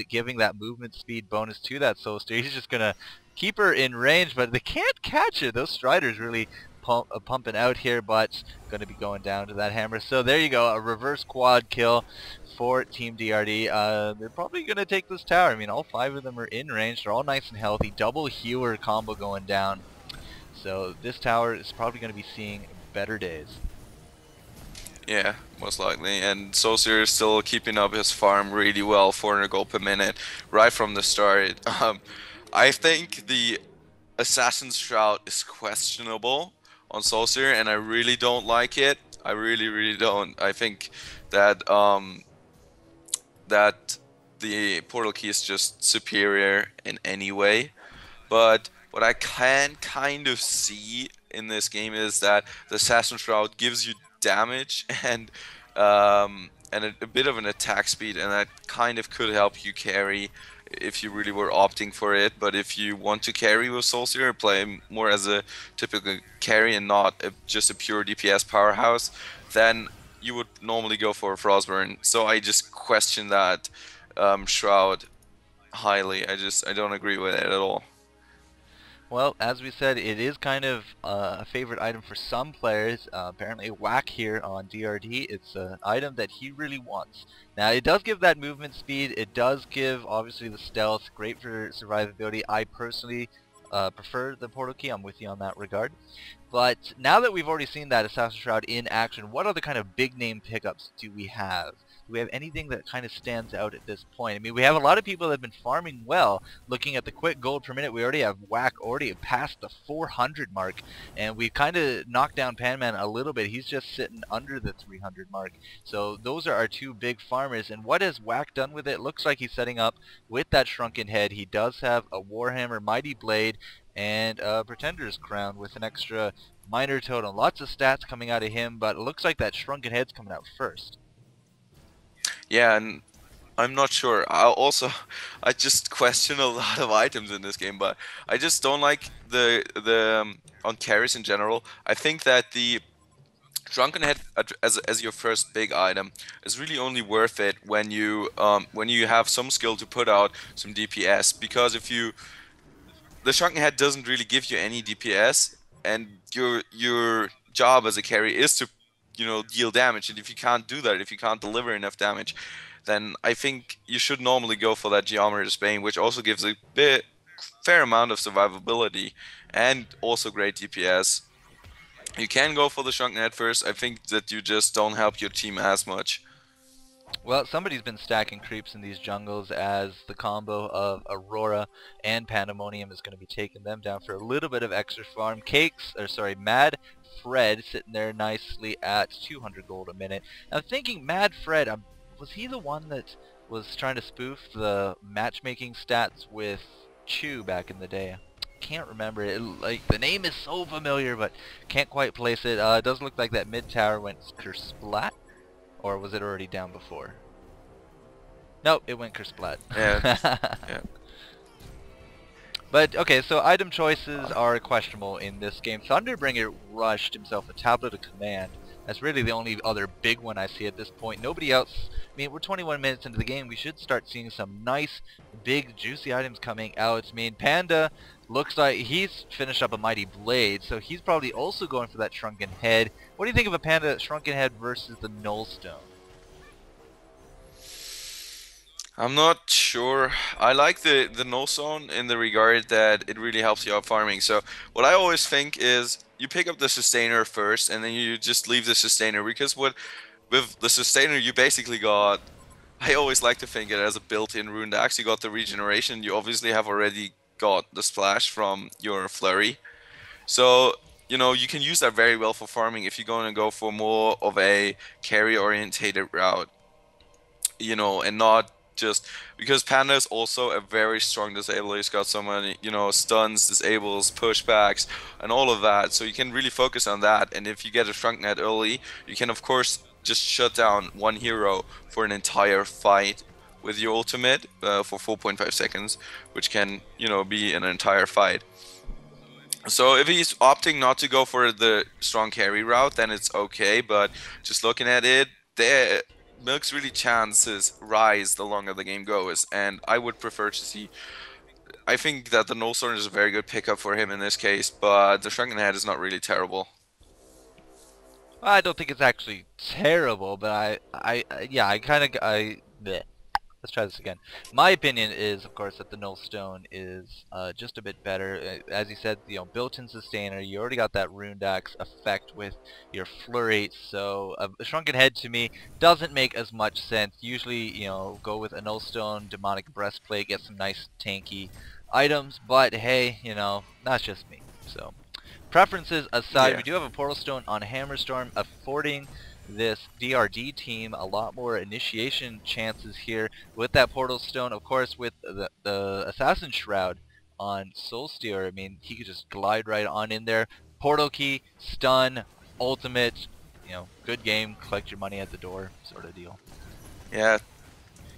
giving that movement speed bonus to that Soulster. He's just gonna keep her in range, but they can't catch it. Those Striders really pumping out here, but going to be going down to that hammer. So there you go, a reverse quad kill for Team DRD. They're probably going to take this tower. I mean, all 5 of them are in range. They're all nice and healthy. Double healer combo going down. So this tower is probably going to be seeing better days. Yeah, most likely. And Soulster is still keeping up his farm really well, 400 gold per minute, right from the start. I think the Assassin's Shroud is questionable on Soulster, and I really don't like it. I really don't. I think that that the portal key is just superior in any way. But what I can kind of see in this game is that the Assassin's Shroud gives you damage and a bit of an attack speed, and that kind of could help you carry if you really were opting for it. But if you want to carry with Soulster, play more as a typical carry and not just a pure DPS powerhouse, then you would normally go for Frostburn. So I just question that Shroud highly. I don't agree with it at all. Well, as we said, it is kind of a favorite item for some players. Apparently Whack here on DRD, it's an item that he really wants. Now, it does give that movement speed. It does give, obviously, the stealth. Great for survivability. I personally prefer the portal key. I'm with you on that regard. But now that we've already seen that Assassin's Shroud in action, what other kind of big name pickups do we have? Do we have anything that kind of stands out at this point? I mean, we have a lot of people that have been farming well. Looking at the quick gold per minute, we already have Whack already past the 400 mark, and we've kind of knocked down Panman a little bit. He's just sitting under the 300 mark. So those are our 2 big farmers, and what has Whack done with it? Looks like he's setting up with that Shrunken Head. He does have a Warhammer, Mighty Blade, and a Pretender's Crown with an extra minor totem. Lots of stats coming out of him, but it looks like that Shrunken Head's coming out first. Yeah, and I'm not sure. I just question a lot of items in this game, but I just don't like the on carries in general. I think that the Drunken Head as your first big item is really only worth it when you have some skill to put out some DPS, because the Shrunken Head doesn't really give you any DPS, and your job as a carry is to deal damage, and if you can't do that, if you can't deliver enough damage, then I think you should normally go for that Geometer's Bane, which also gives a fair amount of survivability and also great DPS. You can go for the Shrunken Head first. I think that you just don't help your team as much. Well, somebody's been stacking creeps in these jungles, as the combo of Aurora and Pandemonium is going to be taking them down for a little bit of extra farm. Mad Fred sitting there nicely at 200 gold a minute. Now, thinking Mad Fred, was he the one that was trying to spoof the matchmaking stats with Chew back in the day? Can't remember it. Like, the name is so familiar, but can't quite place it. It does look like that mid tower went Kersplat, or was it already down before? Nope, it went Kersplat. Yeah. Yeah. But, okay, so item choices are questionable in this game. Thunderbringer rushed himself a Tablet of Command. That's really the only other big one I see at this point. Nobody else. I mean, we're 21 minutes into the game. We should start seeing some nice, big, juicy items coming out. I mean, Panda looks like he's finished up a Mighty Blade, so he's probably also going for that Shrunken Head. What do you think of a Panda Shrunken Head versus the Nullstone? I'm not sure. I like the Nullstone in the regard that it really helps you out farming. So what I always think is you pick up the Sustainer first, and then you just leave the Sustainer, because with the Sustainer you basically got, I always like to think it as a built-in Rune Axe. You got the regeneration. You obviously have already got the splash from your Flurry. So you can use that very well for farming if you're going to go for more of a carry-orientated route. And not just because Panda is also a very strong disabler. He's got so many, stuns, disables, pushbacks, and all of that. So you can really focus on that. And if you get a Shrunken Head early, you can of course just shut down one hero for an entire fight with your ultimate for 4.5 seconds, which can, be an entire fight. So if he's opting not to go for the strong carry route, then it's okay. But just looking at it, Milk's really chances rise the longer the game goes, and I would prefer to see. I think that the Nullstorm is a very good pickup for him in this case, but the Shrunken Head is not really terrible. I don't think it's actually terrible, but yeah, bleh. Let's try this again. My opinion is, of course, that the Null Stone is just a bit better. As you said, built-in sustainer. You already got that Rune Axe effect with your Flurry, so a Shrunken Head to me doesn't make as much sense. Usually, go with a Null Stone, Demonic Breastplate, get some nice tanky items, but hey, that's just me. So, preferences aside, Yeah. we do have a Portal Stone on Hammerstorm, affording this DRD team a lot more initiation chances here with that Portal Stone. Of course, with the Assassin Shroud on Soulsteer, I mean, he could just glide right on in there. Portal Key, stun, ultimate, good game, collect your money at the door sort of deal. Yeah,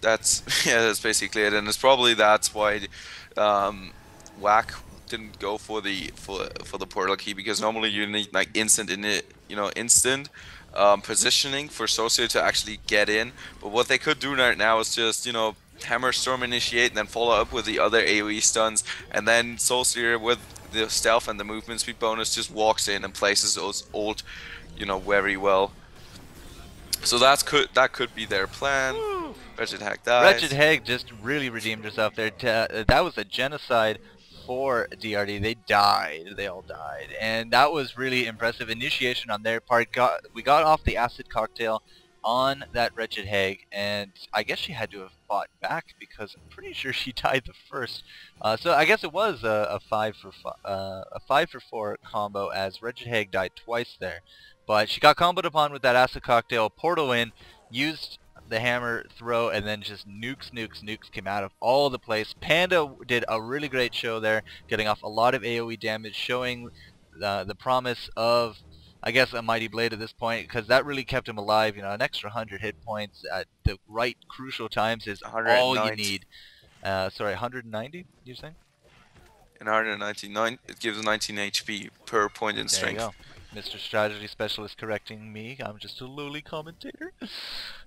that's yeah, that's basically it, and it's probably that's why Whack didn't go for the portal key, because normally you need like instant in it, instant positioning for Soulsteer to actually get in. But what they could do right now is just Hammer Storm initiate and then follow up with the other AoE stuns, and then Soulsteer with the stealth and the movement speed bonus just walks in and places those ult, very well. So that could be their plan. Woo! Wretched Hack Wretched dies. Hag just really redeemed herself there. That was a genocide for DRD. They died. They all died. And that was really impressive initiation on their part. We got off the acid cocktail on that Wretched Hag, and I guess she had to have fought back because I'm pretty sure she died the first. So I guess it was a 5-for-4 combo, as Wretched Hag died twice there. But she got comboed upon with that acid cocktail, portal in, used the hammer throw, and then just nukes came out of all the place. Panda did a really great show there, getting off a lot of AoE damage, showing the promise of, I guess, a Mighty Blade at this point, because that really kept him alive. An extra 100 hit points at the right crucial times is all you 190. need. Sorry, 190, you're saying? In 199, it gives 19 HP per point in There you strength. go. Mr. Strategy Specialist correcting me. I'm just a lowly commentator.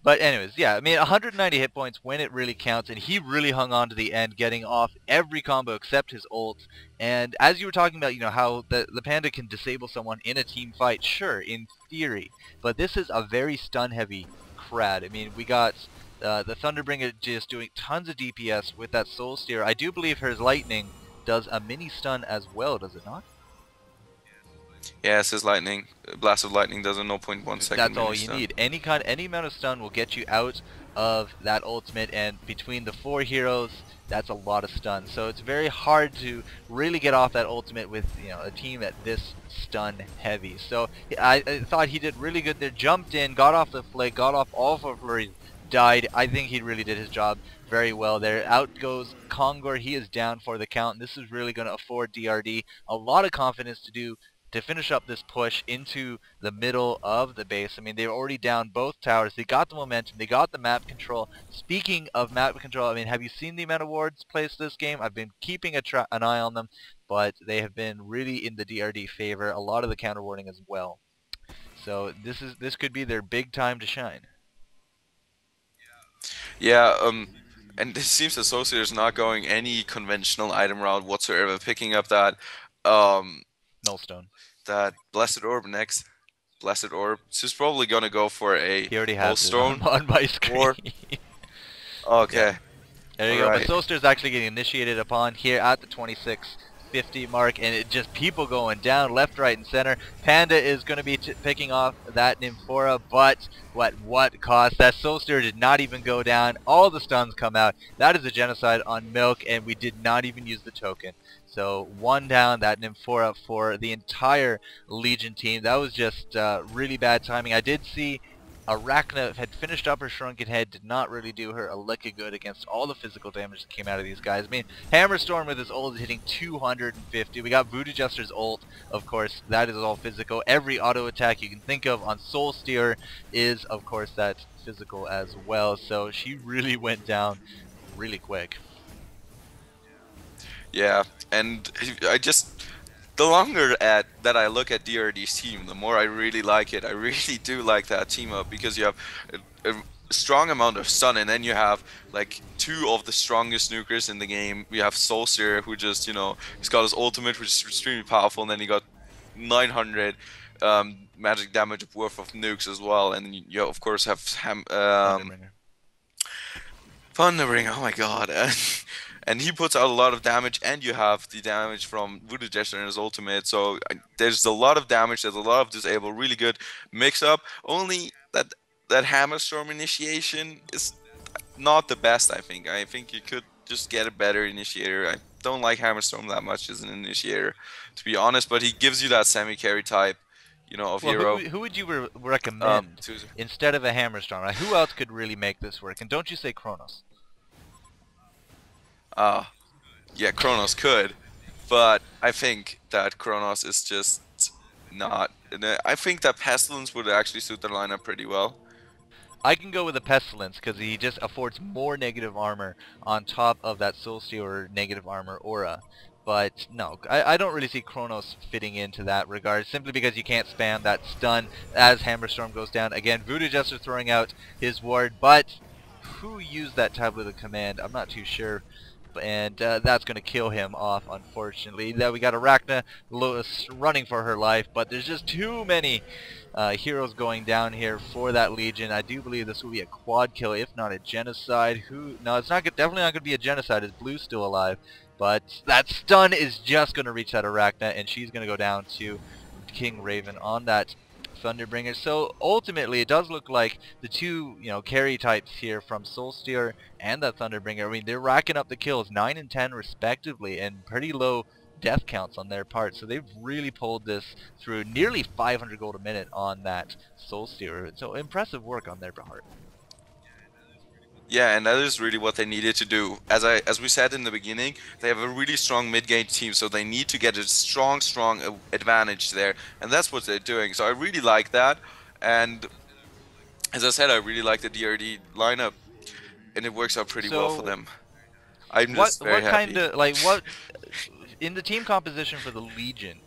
But anyways, yeah, I mean, 190 hit points when it really counts, and he really hung on to the end, getting off every combo except his ult. And as you were talking about, how the Panda can disable someone in a team fight, sure, in theory. But this is a very stun-heavy crowd. I mean, we got the Thunderbringer just doing tons of DPS with that Soulsteer. I do believe her Lightning does a mini stun as well, does it not? Yeah, it says lightning. Blast of lightning does a 0.1 second That's all mini you stun. need. Any amount of stun will get you out of that ultimate, and between the 4 heroes, that's a lot of stun. So it's very hard to really get off that ultimate with a team at this stun heavy. So I thought he did really good there. Jumped in, got off the flick, got off all 4 flurries, died. I think he really did his job very well there. Out goes Kongor. He is down for the count, and this is really going to afford DRD a lot of confidence to finish up this push into the middle of the base. I mean, they were already down both towers. They got the momentum. They got the map control. Speaking of map control, I mean, have you seen the amount of wards placed this game? I've been keeping an eye on them, but they have been really in the DRD favor. A lot of the counter warding as well. So this could be their big time to shine. Yeah, and it seems that Soulsteer is not going any conventional item route whatsoever, picking up um, Nullstone. that Blessed Orb next. Blessed Orb. She's probably gonna go for a He already has it Nullstone. on my screen. Or okay. Yeah. There you go. But Soulsteer's actually getting initiated upon here at the 2650 mark, and it just people going down left, right, and center. Panda is going to be picking off that Nymphora, but what cost? That Soulsteer did not even go down. All the stuns come out. That is a genocide on Milk, and we did not even use the token. So one down, that Nymphora for the entire Legion team. That was just really bad timing. I did see Arachna had finished up her Shrunken Head, did not really do her a lick of good against all the physical damage that came out of these guys. I mean, Hammerstorm with his ult is hitting 250. We got Voodoo Jester's ult, of course, that is all physical. Every auto attack you can think of on Soulsteer is, of course, that physical as well. So she really went down really quick. Yeah, and the longer that I look at DRD's team, the more I really like it. I really do like that team up, because you have strong amount of stun, and then you have like two of the strongest nukers in the game. We have Solstier, who just, you know, he's got his ultimate, which is extremely powerful, and then he got 900 magic damage worth of nukes as well. And you of course have Thunderbringer. Thundering, oh my god. And he puts out a lot of damage, and you have the damage from LukDeRiff in his ultimate. So there's a lot of damage, there's a lot of disable, really good mix up. Only that Hammerstorm initiation is not the best, I think. I think you could just get a better initiator. I don't like Hammerstorm that much as an initiator, to be honest, but he gives you that semi-carry type, you know, of Well, hero. who would you recommend instead of a Hammerstorm? Like, who else could really make this work? And don't you say Kronos. Yeah, Kronos could, but I think that Kronos is just not. I think that Pestilence would actually suit the lineup pretty well. I can go with a Pestilence because he just affords more negative armor on top of that Soulstealer negative armor aura. But no, I don't really see Kronos fitting into that regard, simply because you can't spam that stun as Hammerstorm goes down. Again, Voodoo Jester throwing out his ward, but who used that tablet of command? I'm not too sure. And that's going to kill him off, unfortunately. Now we got Arachna running for her life, but there's just too many heroes going down here for that Legion. I do believe this will be a quad kill, if not a genocide. No, it's not definitely not going to be a genocide. Is Blue still alive? But that stun is just going to reach that Arachna, and she's going to go down to King Raven on that Thunderbringer. So ultimately, it does look like the two, carry types here from Soulsteer and that Thunderbringer. I mean, they're racking up the kills, 9 and 10 respectively, and pretty low death counts on their part. So they've really pulled this through, nearly 500 gold a minute on that Soulsteer. So impressive work on their part. Yeah, and that is really what they needed to do. As we said in the beginning, they have a really strong mid-game team, so they need to get a strong advantage there, and that's what they're doing. So I really like that, and as I said, I really like the DRD lineup, and it works out pretty well for them. I'm just very happy. What in the team composition for the Legion?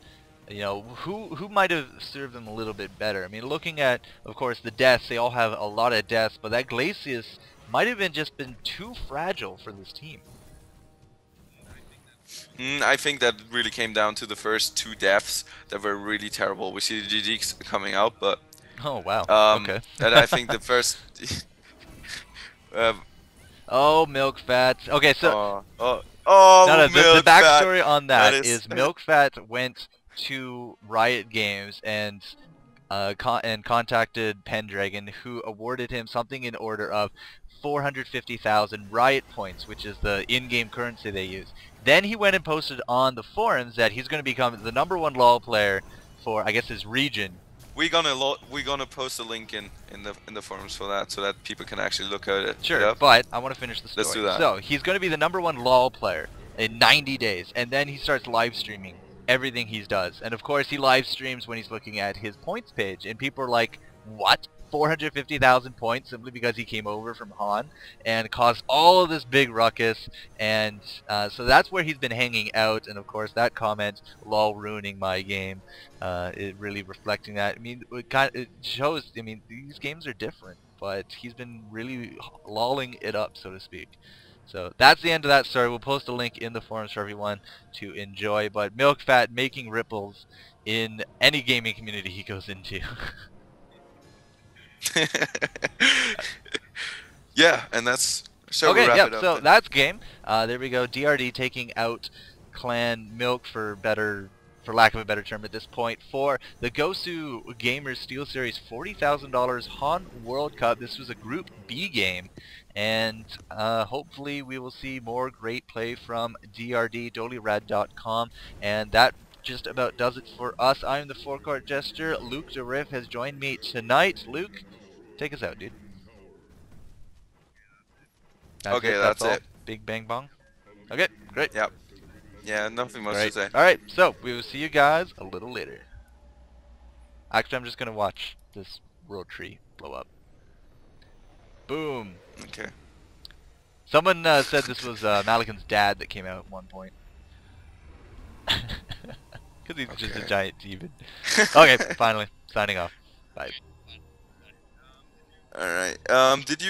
Who might have served them a little bit better? I mean, looking at, of course, the deaths, they all have a lot of deaths, but that Glacius might have just been too fragile for this team. I think that really came down to the first two deaths that were really terrible. We see the GGs coming out, but oh wow, okay. And I think the first oh, Milk Fat. Okay, so no, the backstory on that is Milk Fat went to Riot Games and contacted Pendragon, who awarded him something in order of 450,000 Riot points, which is the in-game currency they use. Then he went and posted on the forums that he's going to become the #1 LoL player for, I guess, his region. We're gonna post a link in the forums for that, so that people can actually look at it. Sure, yep. But I want to finish the story. Let's do that. So he's going to be the #1 LoL player in 90 days, and then he starts live streaming everything he does. And of course, he live streams when he's looking at his points page, and people are like, "What? 450,000 points simply because he came over from HoN and caused all of this big ruckus." And so that's where he's been hanging out. And of course, that comment, "lol ruining my game," is really reflecting that. I mean, it shows, I mean, these games are different, but he's been really lolling it up, so to speak. So that's the end of that story. We'll post a link in the forums for everyone to enjoy. But Milk Fat making ripples in any gaming community he goes into. Yeah, and that's okay. Yep. So that's game. There we go. DRD taking out Clan Milk for lack of a better term at this point, for the GosuGamers Steel Series $40,000 HoN World Cup. This was a Group B game, and hopefully we will see more great play from DRD, Dotally Rad Dot Com, and that just about does it for us. I'm the Four Court Jester. LukDeRiff has joined me tonight. Luke, take us out, dude. That's it. Big bang bong. Okay, great. Yep. Yeah, nothing much to say. Alright, so we will see you guys a little later. Actually, I'm just gonna watch this world tree blow up. Boom. Okay. Someone said this was Malikan's dad that came out at one point. Because he's just a giant demon. Okay, finally. Signing off. Bye. All right. Did you